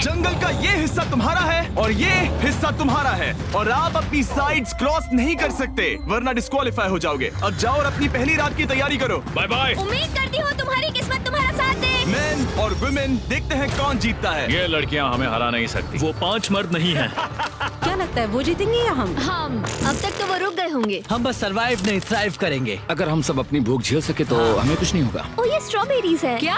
जंगल का ये हिस्सा तुम्हारा है और ये हिस्सा तुम्हारा है और आप अपनी साइड्स क्रॉस नहीं कर सकते वरना डिस्क्वालीफाई हो जाओगे। अब जाओ और अपनी पहली रात की तैयारी करो। Bye bye. उम्मीद करती हूँ तुम्हारी किस्मत तुम्हारा साथ दे। मेन और वुमेन, देखते हैं कौन जीतता है। ये लड़कियां हमें हरा नहीं सकती। वो 5 मर्द नहीं हैं। क्या लगता है वो जीतेंगे या हम? अब तक तो वो रुक गए होंगे। हम बस सरवाइव नहीं थ्राइव करेंगे। अगर हम सब अपनी भूख झेल सके तो हमें कुछ नहीं होगा। ओ ये स्ट्रॉबेरीज है। क्या?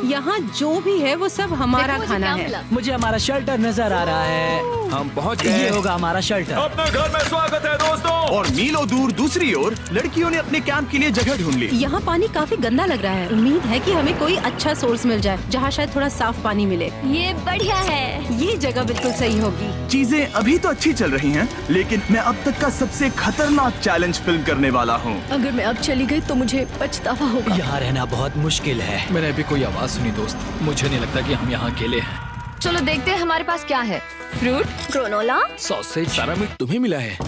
यहाँ जो भी है वो सब हमारा देखो मुझे खाना क्या है। मिला। मुझे हमारा शेल्टर नजर आ रहा है। हम पहुंच ये गए। होगा हमारा शेल्टर। अपने घर में स्वागत है दोस्तों। और मीलों दूर दूसरी ओर लड़कियों ने अपने कैंप के लिए जगह ढूंढ ली। यहाँ पानी काफी गंदा लग रहा है। उम्मीद है कि हमें कोई अच्छा सोर्स मिल जाए जहाँ शायद थोड़ा साफ पानी मिले। ये बढ़िया है। ये जगह बिल्कुल सही होगी। चीजें अभी तो अच्छी चल रही हैं, लेकिन मैं अब तक का सबसे खतरनाक चैलेंज फिल्म करने वाला हूँ। अगर मैं अब चली गई तो मुझे पछतावा होगा। यहाँ रहना बहुत मुश्किल है। मैंने अभी कोई आवाज सुनी दोस्त। मुझे नहीं लगता कि हम यहाँ अकेले हैं। चलो देखते हैं हमारे पास क्या है। Fruit, granola. सॉसेज सारा मीट तुम्हें मिला है।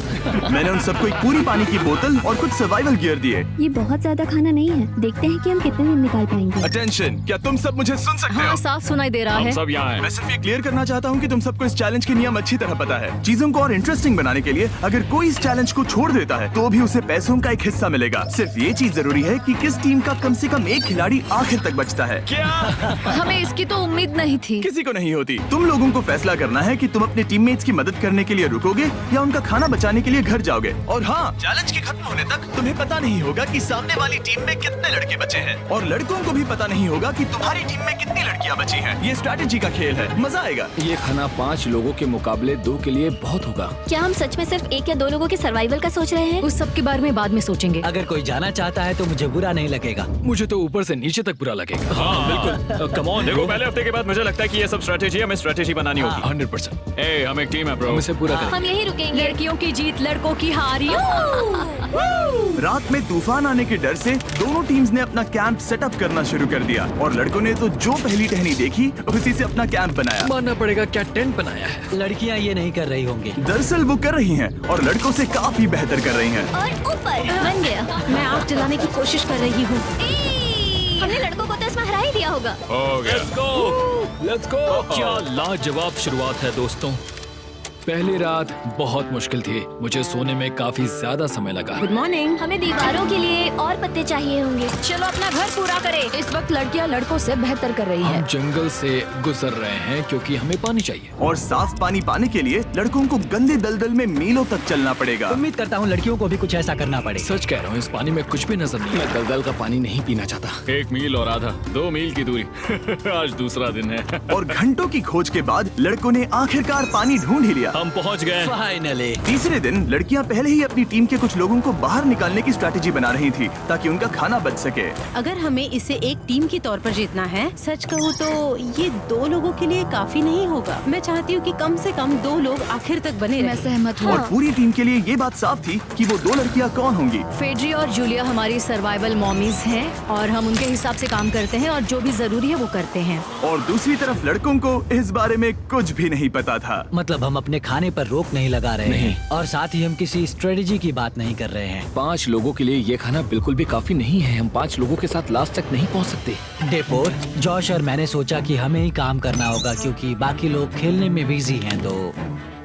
मैंने उन सबको एक पूरी पानी की बोतल और कुछ सर्वाइवल गियर दिए। ये बहुत ज्यादा खाना नहीं है। देखते हैं कि हम कितने दिन निकाल पाएंगे। अटेंशन, क्या तुम सब मुझे सुन सकते हो? साफ सुनाई दे रहा हम है। सब यहाँ हैं। मैं सिर्फ ये क्लियर करना चाहता हूँ कि तुम सबको इस चैलेंज के नियम अच्छी तरह पता है। चीजों को और इंटरेस्टिंग बनाने के लिए अगर कोई इस चैलेंज को छोड़ देता है तो भी उसे पैसों का एक हिस्सा मिलेगा। सिर्फ ये चीज जरूरी है कि किस टीम का कम से कम एक खिलाड़ी आखिर तक बचता है। क्या? हमें इसकी तो उम्मीद नहीं थी। किसी को नहीं होती। तुम लोगों को फैसला करना है कि तुम अपने टीममेट्स की मदद करने के लिए रुकोगे या उनका खाना बचाने के लिए घर जाओगे। और हाँ, चैलेंज के खत्म होने तक तुम्हें पता नहीं होगा कि सामने वाली टीम में कितने लड़के बचे हैं और लड़कों को भी पता नहीं होगा कि तुम्हारी टीम में कितनी लड़कियां बची हैं। ये स्ट्रैटेजी का खेल है, मजा आएगा। ये खाना 5 लोगों के मुकाबले 2 के लिए बहुत होगा। क्या हम सच में सिर्फ 1 या 2 लोगों के सर्वाइवल का सोच रहे हैं? उस सब के बारे में बाद में सोचेंगे। अगर कोई जाना चाहता है तो मुझे बुरा नहीं लगेगा। मुझे तो ऊपर से नीचे तक बुरा लगेगा। हाँ बिल्कुल। Come on. देखो पहले हफ्ते के बाद मुझे लगता है कि ये सब स्ट्रेटेजी हमें स्ट्रेटेजी बनानी होगी। 100%। ए, हम एक टीम है ब्रो। हम इसे पूरा करेंगे। हम यही रुकेंगे। लड़कियों की जीत, लड़कों की हार। रात में तूफान आने के डर से दोनों टीम्स ने अपना कैंप सेटअप करना शुरू कर दिया और लड़कों ने तो जो पहली टहनी देखी उसी से अपना कैंप बनाया। मानना पड़ेगा क्या टेंट बनाया है। लड़कियाँ ये नहीं कर रही होंगी। दरअसल वो कर रही हैं और लड़कों से काफी बेहतर कर रही हैं। और ऊपर बन गया। मैं आग जलाने की कोशिश कर रही हूँ। हमने लड़कों को तो इसमें हरा ही दिया होगा। हो गया। Let's go. क्या लाजवाब शुरुआत है दोस्तों। पहली रात बहुत मुश्किल थी। मुझे सोने में काफी ज्यादा समय लगा। Good morning. हमें दीवारों के लिए और पत्ते चाहिए होंगे। चलो अपना घर पूरा करें। इस वक्त लड़कियां लड़कों से बेहतर कर रही है। हम जंगल से गुजर रहे हैं क्योंकि हमें पानी चाहिए। और साफ पानी पाने के लिए लड़कों को गंदे दलदल में मीलों तक चलना पड़ेगा। उम्मीद करता हूँ लड़कियों को भी कुछ ऐसा करना पड़े। सच कह रहा हूँ, इस पानी में कुछ भी नजर नहीं मैं दलदल का पानी नहीं पीना चाहता। 1 मील और आधा, 2 मील की दूरी। आज दूसरा दिन है। और घंटों की खोज के बाद लड़कों ने आखिरकार पानी ढूंढ ही लिया। हम पहुंच गए। फाइनली। तीसरे दिन लड़कियां पहले ही अपनी टीम के कुछ लोगों को बाहर निकालने की स्ट्रैटेजी बना रही थी ताकि उनका खाना बच सके। अगर हमें इसे एक टीम के तौर पर जीतना है, सच कहूँ तो ये 2 लोगों के लिए काफी नहीं होगा। मैं चाहती हूँ कि कम से कम 2 लोग आखिर तक बने मैं रहें। सहमत हूँ। और पूरी टीम के लिए ये बात साफ थी कि वो 2 लड़कियां कौन होंगी। फेड्री और जूलिया हमारी सर्वाइवल मॉमीज हैं और हम उनके हिसाब से काम करते हैं और जो भी जरूरी है वो करते हैं। और दूसरी तरफ लड़कों को इस बारे में कुछ भी नहीं पता था। मतलब हम अपने खाने पर रोक नहीं लगा रहे हैं और साथ ही हम किसी स्ट्रेटेजी की बात नहीं कर रहे हैं। 5 लोगों के लिए ये खाना बिल्कुल भी काफी नहीं है। हम 5 लोगों के साथ लास्ट तक नहीं पहुंच सकते। डे 4, जॉश और मैंने सोचा कि हमें ही काम करना होगा क्योंकि बाकी लोग खेलने में बिजी हैं। तो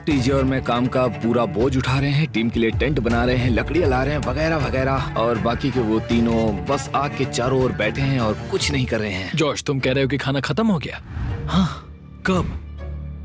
टीजे और मैं काम का पूरा बोझ उठा रहे हैं। टीम के लिए टेंट बना रहे हैं, लकड़ियाँ ला रहे हैं, वगैरह वगैरह। और बाकी के वो तीनों बस आग के चारों ओर बैठे हैं और कुछ नहीं कर रहे हैं। जॉश, तुम कह रहे हो कि खाना खत्म हो गया? हाँ, कब?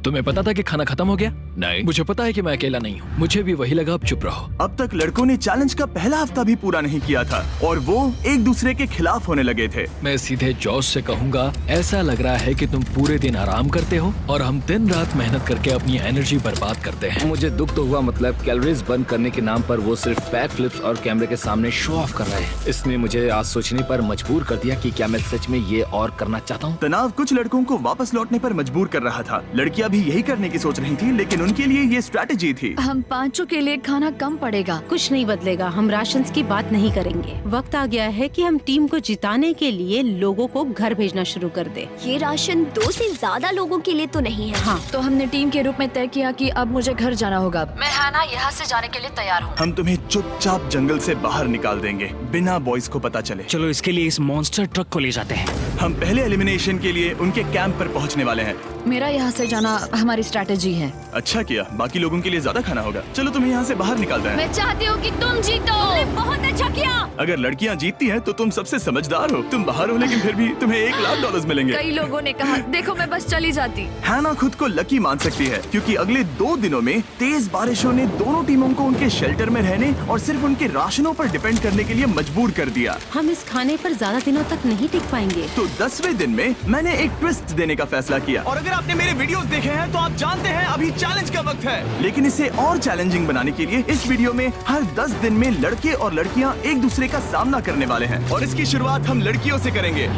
तुम्हें पता था कि खाना खत्म हो गया? नहीं। मुझे पता है कि मैं अकेला नहीं हूँ। मुझे भी वही लगा। अब चुप रहो। अब तक लड़कों ने चैलेंज का पहला हफ्ता भी पूरा नहीं किया था और वो एक दूसरे के खिलाफ होने लगे थे। मैं सीधे जॉश से कहूँगा, ऐसा लग रहा है कि तुम पूरे दिन आराम करते हो और हम दिन रात मेहनत करके अपनी एनर्जी बर्बाद करते हैं। मुझे दुख तो हुआ, मतलब कैलोरीज बर्न करने के नाम पर वो सिर्फ बैक फ्लिप्स और कैमरे के सामने शो ऑफ कर रहे हैं। इसने मुझे आज सोचने पर मजबूर कर दिया कि क्या मैं सच में ये और करना चाहता हूँ। तनाव कुछ लड़कों को वापस लौटने पर मजबूर कर रहा था। लड़कियां भी यही करने की सोच रही थी, लेकिन उनके लिए ये स्ट्रैटेजी थी। हम 5 के लिए खाना कम पड़ेगा। कुछ नहीं बदलेगा। हम राशंस की बात नहीं करेंगे। वक्त आ गया है कि हम टीम को जिताने के लिए लोगों को घर भेजना शुरू कर दे। ये राशन 2 से ज्यादा लोगों के लिए तो नहीं है। हाँ, तो हमने टीम के रूप में तय किया कि अब मुझे घर जाना होगा। मैं हाना यहाँ से जाने के लिए तैयार हूँ। हम तुम्हें चुपचाप जंगल से बाहर निकाल देंगे बिना बॉयज को पता चले। चलो इसके लिए इस मॉन्स्टर ट्रक को ले जाते हैं। हम पहले एलिमिनेशन के लिए उनके कैंप पर पहुंचने वाले हैं। मेरा यहाँ से जाना हमारी स्ट्रैटेजी है। अच्छा किया, बाकी लोगों के लिए ज्यादा खाना होगा। चलो तुम्हें यहाँ से बाहर निकालते हैं। मैं चाहती हूँ कि तुम जीतो। बहुत अच्छा किया। अगर लड़कियाँ जीतती हैं तो तुम सबसे समझदार हो। तुम बाहर हो लेकिन फिर भी तुम्हें $1,00,000 मिलेंगे। कई लोगों ने कहा देखो मैं बस चली जाती। हैना खुद को लकी मान सकती है क्योंकि अगले 2 दिनों में तेज बारिशों ने दोनों टीमों को उनके शेल्टर में रहने और सिर्फ उनके राशनों पर डिपेंड करने के लिए मजबूर कर दिया। हम इस खाने पर ज्यादा दिनों तक नहीं टिक पाएंगे। तो 10वें दिन में मैंने एक ट्विस्ट देने का फैसला किया। और अगर आपने मेरे वीडियोस देखे हैं तो आप जानते हैं अभी चैलेंज का वक्त है। लेकिन इसे और चैलेंजिंग बनाने के लिए इस वीडियो में हर 10 दिन में लड़के और लड़कियां एक दूसरे का सामना करने वाले हैं और इसकी शुरुआत हम लड़कियों से करेंगे।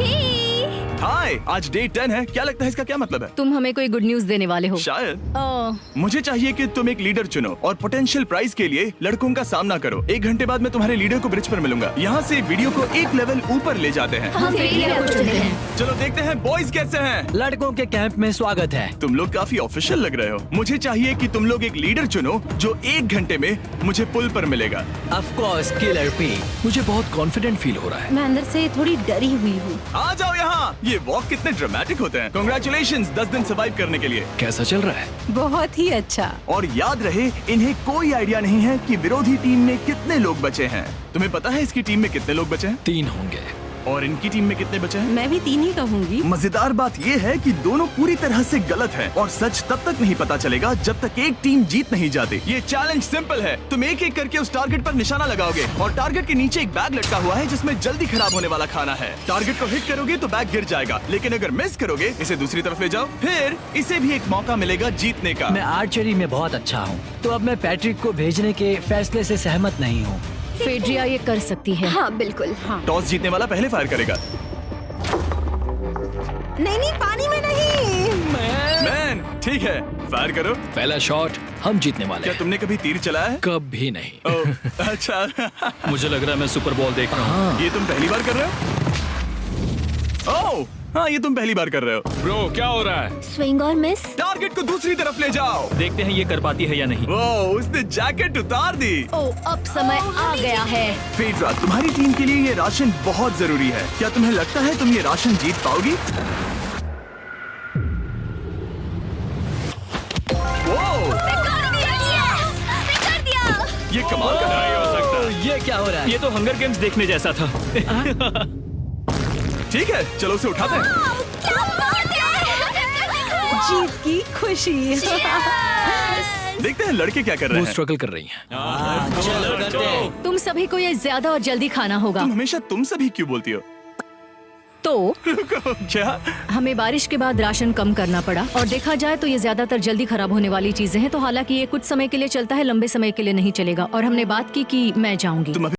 हाय, आज डे 10 है। क्या लगता है इसका क्या मतलब है? तुम हमें कोई गुड न्यूज देने वाले हो। शायद। ओह, मुझे चाहिए कि तुम एक लीडर चुनो और पोटेंशियल प्राइज के लिए लड़कों का सामना करो। 1 घंटे बाद मैं तुम्हारे लीडर को ब्रिज पर मिलूंगा। यहाँ से वीडियो को एक लेवल ऊपर ले जाते हैं। हम फेलियर को चुनते हैं। चलो देखते हैं बॉयज कैसे हैं। लड़कों के कैंप में स्वागत है। तुम लोग काफी ऑफिशियल लग रहे हो। मुझे चाहिए कि तुम लोग एक लीडर चुनो जो 1 घंटे में मुझे पुल पर मिलेगा। Of course killer P. मुझे बहुत कॉन्फिडेंट फील हो रहा है। मैं अंदर से थोड़ी डरी हुई हूँ। आ जाओ यहाँ। ये वॉक कितने ड्रामेटिक होते हैं। कांग्रेचुलेशंस 10 दिन सर्वाइव करने के लिए। कैसा चल रहा है? बहुत ही अच्छा। और याद रहे इन्हें कोई आइडिया नहीं है कि विरोधी टीम में कितने लोग बचे हैं। तुम्हें पता है इसकी टीम में कितने लोग बचे हैं? 3 होंगे। और इनकी टीम में कितने बचे हैं? मैं भी 3 ही कहूँगी। मजेदार बात ये है कि दोनों पूरी तरह से गलत हैं और सच तब तक नहीं पता चलेगा जब तक एक टीम जीत नहीं जाती। ये चैलेंज सिंपल है। तुम एक एक करके उस टारगेट पर निशाना लगाओगे और टारगेट के नीचे एक बैग लटका हुआ है जिसमें जल्दी खराब होने वाला खाना है। टारगेट को हिट करोगे तो बैग गिर जाएगा, लेकिन अगर मिस करोगे इसे दूसरी तरफ ले जाओ, फिर इसे भी एक मौका मिलेगा जीतने का। मैं आर्चरी में बहुत अच्छा हूँ, तो अब मैं पैट्रिक को भेजने के फैसले से सहमत नहीं हूँ। फेड्रिया ये कर सकती है। हाँ बिल्कुल। हाँ। टॉस जीतने वाला पहले फायर करेगा। नहीं, पानी में नहीं। मैन, ठीक है, फायर करो। पहला शॉट हम जीतने वाले क्या हैं। तुमने कभी तीर चलाया है? कभी नहीं। ओह, अच्छा। मुझे लग रहा है मैं सुपर बॉल देख रहा हूँ। ये तुम पहली बार कर रहे हो? ओह, हाँ, ये तुम पहली बार कर रहे हो। ब्रो क्या हो रहा है? स्विंग और मिस। टारगेट को दूसरी तरफ ले जाओ। देखते हैं ये कर पाती है या नहीं। ओह, उसने जैकेट उतार दी। ओह, अब समय आ गया है। फेड्रा, तुम्हारी टीम के लिए ये राशन बहुत जरूरी है। क्या तुम्हें लगता है तुम ये राशन जीत पाओगी? ओह, ये कमाल का नहीं हो सकता। ये क्या हो रहा है? ये तो हंगर गेम्स देखने जैसा था। ठीक है, चलो उसे उठाते हैं। जीत की खुशी। देखते हैं लड़के क्या कर रहे वो हैं। स्ट्रगल कर रही हैं। चलो करते हैं। तुम सभी को ये ज्यादा और जल्दी खाना होगा। तुम हमेशा तुम सभी क्यों बोलती हो? तो क्या? हमें बारिश के बाद राशन कम करना पड़ा और देखा जाए तो ये ज्यादातर जल्दी खराब होने वाली चीजें हैं। तो हालांकि ये कुछ समय के लिए चलता है, लंबे समय के लिए नहीं चलेगा। और हमने बात की कि मैं जाऊंगी। तुम